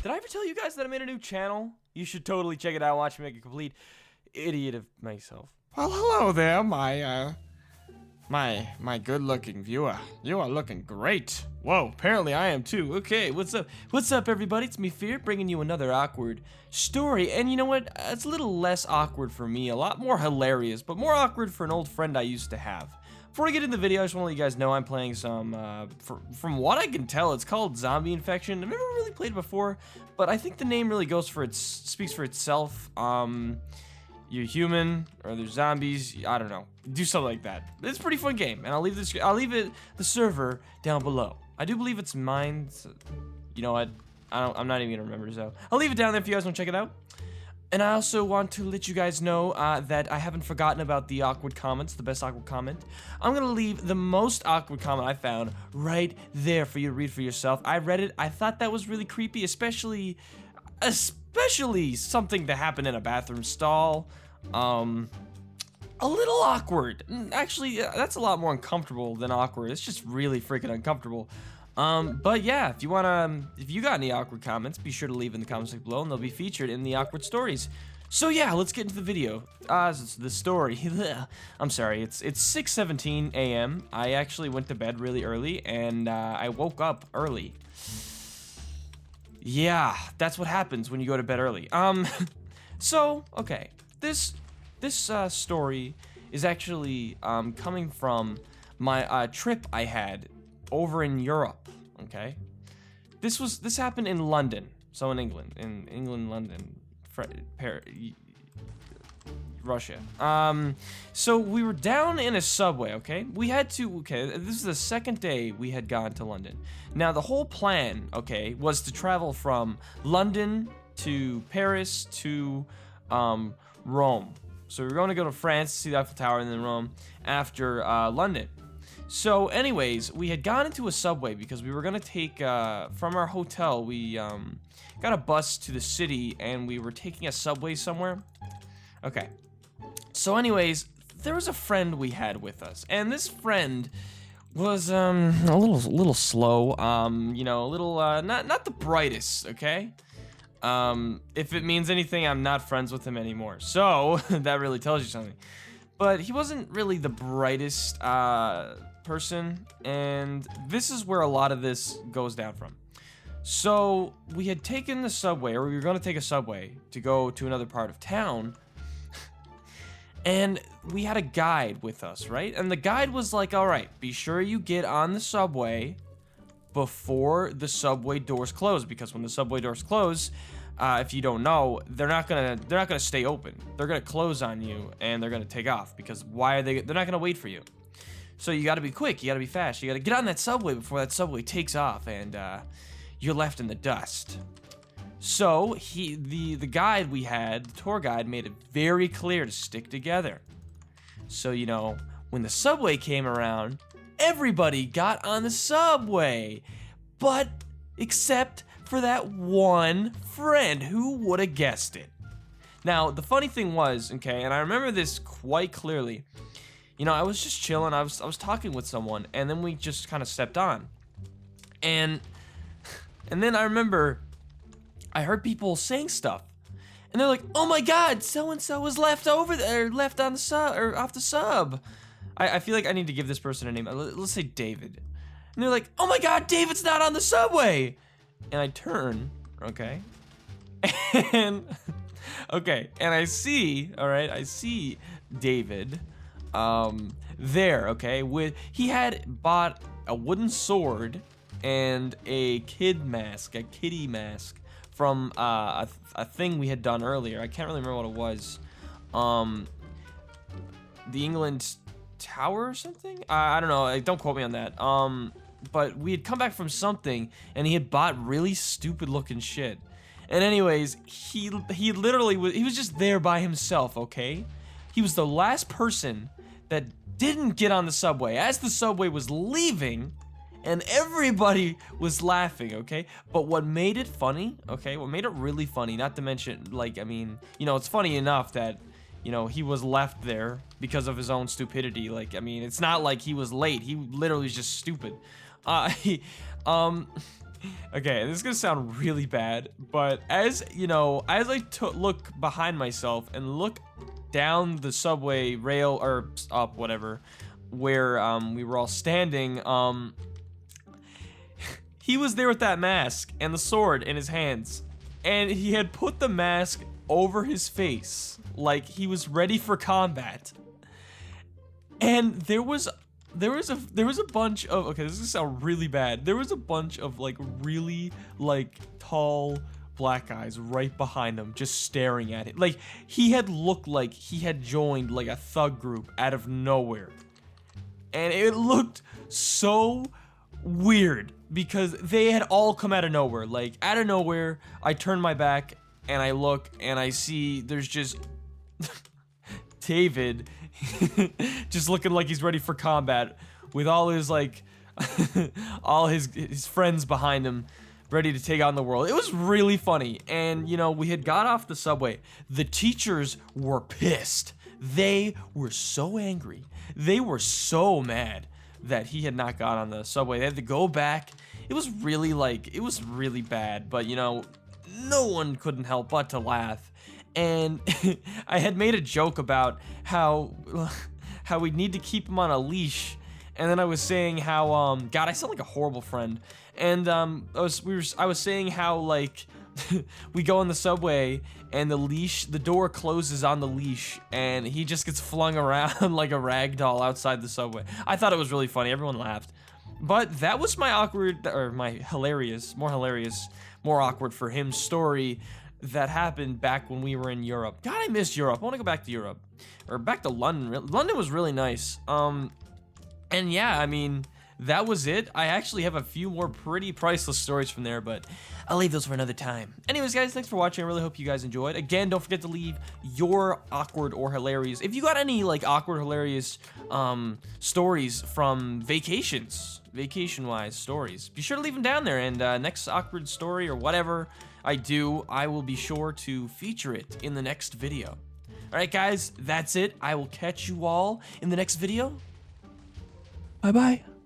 Did I ever tell you guys that I made a new channel? You should totally check it out. Watch me make a complete idiot of myself. Well, hello there, my good-looking viewer. You are looking great. Whoa, apparently I am too. Okay, what's up? What's up, everybody? It's me, Fear, bringing you another awkward story. And you know what? It's a little less awkward for me, a lot more hilarious, but more awkward for an old friend I used to have. Before I get into the video, I just want to let you guys know I'm playing some, from what I can tell, it's called Zombie Infection. I've never really played it before, but I think the name really speaks for itself. You're human, or there's zombies, I don't know. Do something like that. It's a pretty fun game, and I'll leave the server down below. I do believe it's mine, so, you know what? I'm not even gonna remember, so I'll leave it down there if you guys want to check it out. And I also want to let you guys know that I haven't forgotten about the awkward comments, the best awkward comment. I'm gonna leave the most awkward comment I found right there for you to read for yourself. I read it, I thought that was really creepy, especially something that happened in a bathroom stall. A little awkward. Actually, that's a lot more uncomfortable than awkward. It's just really freaking uncomfortable. But yeah, if you got any awkward comments, be sure to leave in the comments below, and they'll be featured in the awkward stories. So yeah, let's get into the video. The story. I'm sorry, it's 6:17 a.m. I actually went to bed really early, and I woke up early. Yeah, that's what happens when you go to bed early. So okay, this story is actually coming from my trip I had over in Europe. Okay, this happened in London, so in England, London, Russia. So we were down in a subway. Okay, this is the second day we had gone to London. Now the whole plan, okay, was to travel from London to Paris to Rome. So we were going to go to France to see the Eiffel Tower, and then Rome after London. So anyways, we had gone into a subway because we were going to take, from our hotel, we got a bus to the city, and we were taking a subway somewhere. Okay. So anyways, there was a friend we had with us, and this friend was a little slow, you know, a little not the brightest, okay? If it means anything, I'm not friends with him anymore. So that really tells you something. But he wasn't really the brightest person, and this is where a lot of this goes down from. So we had taken the subway, or we were going to take a subway to go to another part of town, and we had a guide with us, right? And the guide was like, all right, be sure you get on the subway before the subway doors close, because when the subway doors close, if you don't know, they're not gonna stay open. They're gonna close on you, and they're gonna take off, because they're not gonna wait for you. So you gotta be quick, you gotta be fast, you gotta get on that subway before that subway takes off, and you're left in the dust. So the guide we had, the tour guide, made it very clear to stick together. So, you know, when the subway came around, everybody got on the subway, but except for that one friend. Who would have guessed it? Now, the funny thing was, okay, and I remember this quite clearly, you know, I was just chilling, I was talking with someone, and then we just kind of stepped on. And then I remember I heard people saying stuff, and they're like, oh my god, so-and-so was left over there, left on the sub, or off the sub. I feel like I need to give this person a name. Let's say David. And they're like, oh my god, David's not on the subway. And I turn, okay, and I see, all right, I see David there, okay, he had bought a wooden sword and a kitty mask from a thing we had done earlier. I can't really remember what it was. The England Tower or something? I don't know, don't quote me on that. But we had come back from something, and he had bought really stupid looking shit. And anyways, he literally was just there by himself, okay? He was the last person that didn't get on the subway as the subway was leaving, and everybody was laughing, okay? But what made it funny, okay, what made it really funny, not to mention, like, I mean, you know, it's funny enough that, you know, he was left there because of his own stupidity. Like, I mean, it's not like he was late. He literally was just stupid. Okay, this is gonna sound really bad, but as you know, as I look behind myself and look down the subway rail or up, whatever, where we were all standing, he was there with that mask and the sword in his hands, and he had put the mask over his face like he was ready for combat. And there was a bunch of, okay, this is gonna sound really bad. There was a bunch of like really like tall black guys right behind him just staring at it. Like he had looked like he had joined like a thug group out of nowhere. And it looked so weird because they had all come out of nowhere. Like out of nowhere, I turn my back and I look and I see there's just David just looking like he's ready for combat with all his like all his friends behind him ready to take on the world. It was really funny. And you know, we had got off the subway. The teachers were pissed. They were so angry. They were so mad that he had not got on the subway. They had to go back. It was really bad, but you know, no one couldn't help but to laugh. And I had made a joke about how we'd need to keep him on a leash, and then I was saying how God, I sound like a horrible friend. And I was saying how like we go on the subway and the door closes on the leash, and he just gets flung around like a rag doll outside the subway. I thought it was really funny. Everyone laughed. But that was my awkward, or my hilarious, more awkward for him story that happened back when we were in Europe. God, I miss Europe. I want to go back to Europe. Or back to London. London was really nice. And yeah, I mean, that was it. I actually have a few more pretty priceless stories from there, but I'll leave those for another time. Anyways, guys, thanks for watching. I really hope you guys enjoyed. Again, don't forget to leave your awkward or hilarious, if you got any like awkward, hilarious stories from vacation-wise stories, be sure to leave them down there, and next awkward story or whatever I will be sure to feature it in the next video. Alright guys, that's it. I will catch you all in the next video. Bye-bye.